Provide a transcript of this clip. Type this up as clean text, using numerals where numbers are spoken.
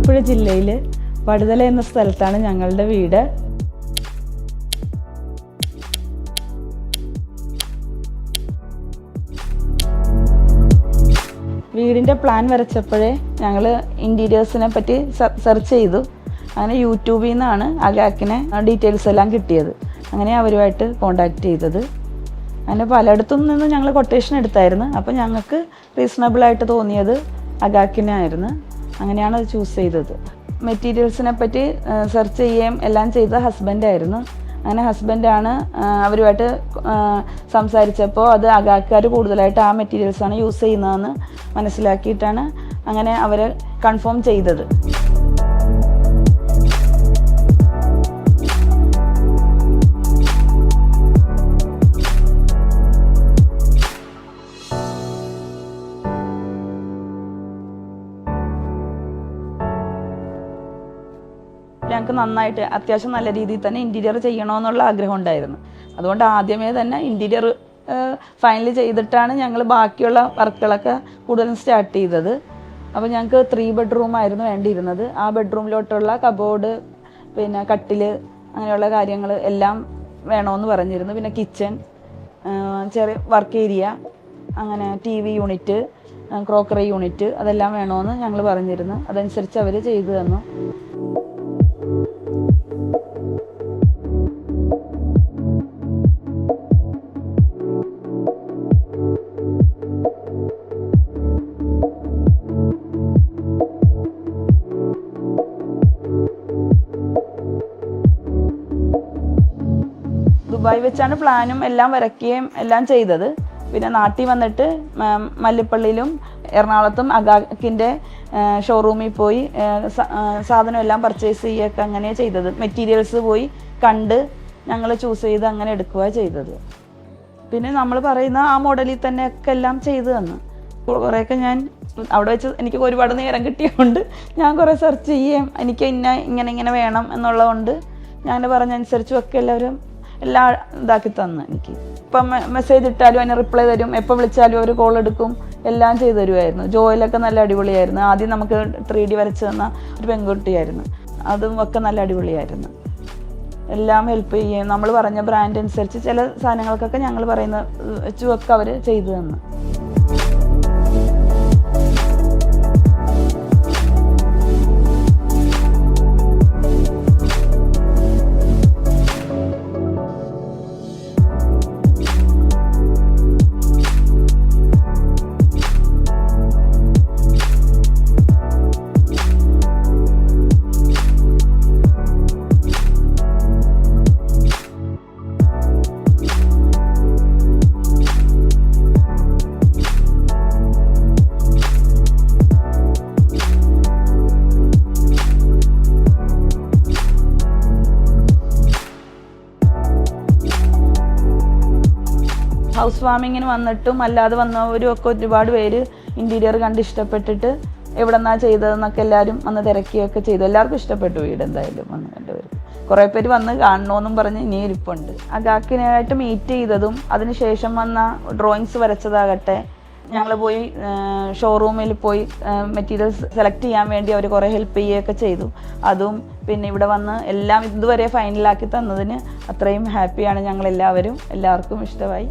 ആലപ്പുഴ ജില്ലയിൽ പടുതല എന്ന സ്ഥലത്താണ് ഞങ്ങളുടെ വീട്. വീടിൻ്റെ പ്ലാൻ വരച്ചപ്പോഴേ ഞങ്ങൾ ഇൻറ്റീരിയേഴ്സിനെ പറ്റി സെർച്ച് ചെയ്തു. അങ്ങനെ യൂട്യൂബിൽ നിന്നാണ് അഗാക്കിനെ ഡീറ്റെയിൽസ് എല്ലാം കിട്ടിയത്. അങ്ങനെ അവരുമായിട്ട് കോണ്ടാക്ട് ചെയ്തത്. അങ്ങനെ പലയിടത്തും നിന്ന് ഞങ്ങൾ കൊട്ടേഷൻ എടുത്തായിരുന്നു. അപ്പോൾ ഞങ്ങൾക്ക് റീസണബിളായിട്ട് തോന്നിയത് അഗാക്കിനായിരുന്നു. അങ്ങനെയാണ് അത് ചൂസ് ചെയ്തത്. മെറ്റീരിയൽസിനെ പറ്റി സെർച്ച് ചെയ്യുകയും എല്ലാം ചെയ്ത ഹസ്ബൻഡായിരുന്നു. അങ്ങനെ ഹസ്ബൻഡാണ് അവരുമായിട്ട് സംസാരിച്ചപ്പോൾ അത് അഗാക്കാർ കൂടുതലായിട്ട് ആ മെറ്റീരിയൽസാണ് യൂസ് ചെയ്യുന്നതെന്ന് മനസ്സിലാക്കിയിട്ടാണ് അങ്ങനെ അവർ കൺഫേം ചെയ്തത്. ഞങ്ങൾക്ക് നന്നായിട്ട് അത്യാവശ്യം നല്ല രീതിയിൽ തന്നെ ഇൻറ്റീരിയർ ചെയ്യണമെന്നുള്ള ആഗ്രഹം ഉണ്ടായിരുന്നു. അതുകൊണ്ട് ആദ്യമേ തന്നെ ഇൻറ്റീരിയർ ഫൈനൽ ചെയ്തിട്ടാണ് ഞങ്ങൾ ബാക്കിയുള്ള വർക്കുകളൊക്കെ കൂടുതലും സ്റ്റാർട്ട് ചെയ്തത്. അപ്പോൾ ഞങ്ങൾക്ക് 3 ബെഡ്റൂം ആയിരുന്നു വേണ്ടിയിരുന്നത്. ആ ബെഡ്റൂമിലോട്ടുള്ള കബോർഡ്, പിന്നെ കട്ടിൽ, അങ്ങനെയുള്ള കാര്യങ്ങൾ എല്ലാം വേണമെന്ന് പറഞ്ഞിരുന്നു. പിന്നെ കിച്ചൺ, ചെറിയ വർക്ക് ഏരിയ, അങ്ങനെ TV യൂണിറ്റ്, ക്രോക്കറി യൂണിറ്റ്, അതെല്ലാം വേണമെന്ന് ഞങ്ങൾ പറഞ്ഞിരുന്നു. അതനുസരിച്ച് അവർ ചെയ്തു തന്നു. ദുബായ് വെച്ചാണ് പ്ലാനും എല്ലാം വരയ്ക്കുകയും എല്ലാം ചെയ്തത്. പിന്നെ നാട്ടിൽ വന്നിട്ട് മല്ലിപ്പള്ളിയിലും എറണാകുളത്തും അഗാക്കിൻ്റെ ഷോറൂമിൽ പോയി സാധനം എല്ലാം പർച്ചേസ് ചെയ്യുകയൊക്കെ അങ്ങനെ ചെയ്തത്. മെറ്റീരിയൽസ് പോയി കണ്ട് ഞങ്ങൾ ചൂസ് ചെയ്ത് അങ്ങനെ എടുക്കുക ചെയ്തത്. പിന്നെ നമ്മൾ പറയുന്ന ആ മോഡലിൽ തന്നെ ഒക്കെ എല്ലാം ചെയ്തു തന്നു. കുറേയൊക്കെ ഞാൻ അവിടെ വെച്ച് എനിക്ക് ഒരുപാട് നേരം കിട്ടിയതുകൊണ്ട് ഞാൻ കുറേ സെർച്ച് ചെയ്യുകയും എനിക്ക് ഇങ്ങനെ വേണം എന്നുള്ളതുകൊണ്ട് ഞാൻ പറഞ്ഞനുസരിച്ചും ഒക്കെ എല്ലാവരും എല്ലാം ഇതാക്കി തന്നു. എനിക്ക് ഇപ്പം മെസ്സേജ് ഇട്ടാലും അതിന് റിപ്ലൈ തരും, എപ്പോൾ വിളിച്ചാലും അവർ കോൾ എടുക്കും, എല്ലാം ചെയ്തു തരുമായിരുന്നു. ജോയിലൊക്കെ നല്ല അടിപൊളിയായിരുന്നു. ആദ്യം നമുക്ക് 3D വരച്ച് തന്ന ഒരു പെൺകുട്ടിയായിരുന്നു. അതും ഒക്കെ നല്ല അടിപൊളിയായിരുന്നു. എല്ലാം ഹെൽപ്പ് ചെയ്യും. നമ്മൾ പറഞ്ഞ ബ്രാൻഡ് അനുസരിച്ച് ചില സാധനങ്ങൾക്കൊക്കെ ഞങ്ങൾ പറയുന്ന വെച്ചുമൊക്കെ അവർ ചെയ്തു തന്നു. ഹൗസ് വാമിങ്ങിന് വന്നിട്ടും അല്ലാതെ വന്നവരും ഒക്കെ ഒരുപാട് പേര് ഇൻറ്റീരിയർ കണ്ട് ഇഷ്ടപ്പെട്ടിട്ട് എവിടെ നിന്നാണ് ചെയ്തതെന്നൊക്കെ എല്ലാവരും വന്ന് തിരക്കുകയൊക്കെ ചെയ്തു. എല്ലാവർക്കും ഇഷ്ടപ്പെട്ടു വീട്. എന്തായാലും വന്ന് കണ്ടുവരും. കുറേ പേര് വന്ന് കാണണമെന്നും പറഞ്ഞ് ഇനിയും ഇരിപ്പുണ്ട്. അഗാക്കിനായിട്ട് മീറ്റ് ചെയ്തതും അതിനുശേഷം വന്ന ഡ്രോയിങ്സ് വരച്ചതാകട്ടെ, ഞങ്ങൾ പോയി ഷോറൂമിൽ പോയി മെറ്റീരിയൽസ് സെലക്ട് ചെയ്യാൻ വേണ്ടി അവർ കുറേ ഹെൽപ്പ് ചെയ്യുകയൊക്കെ ചെയ്തു. അതും പിന്നെ ഇവിടെ വന്ന് എല്ലാം ഇതുവരെ ഫൈനലാക്കി തന്നതിന് അത്രയും ഹാപ്പിയാണ് ഞങ്ങളെല്ലാവരും. എല്ലാവർക്കും ഇഷ്ടമായി.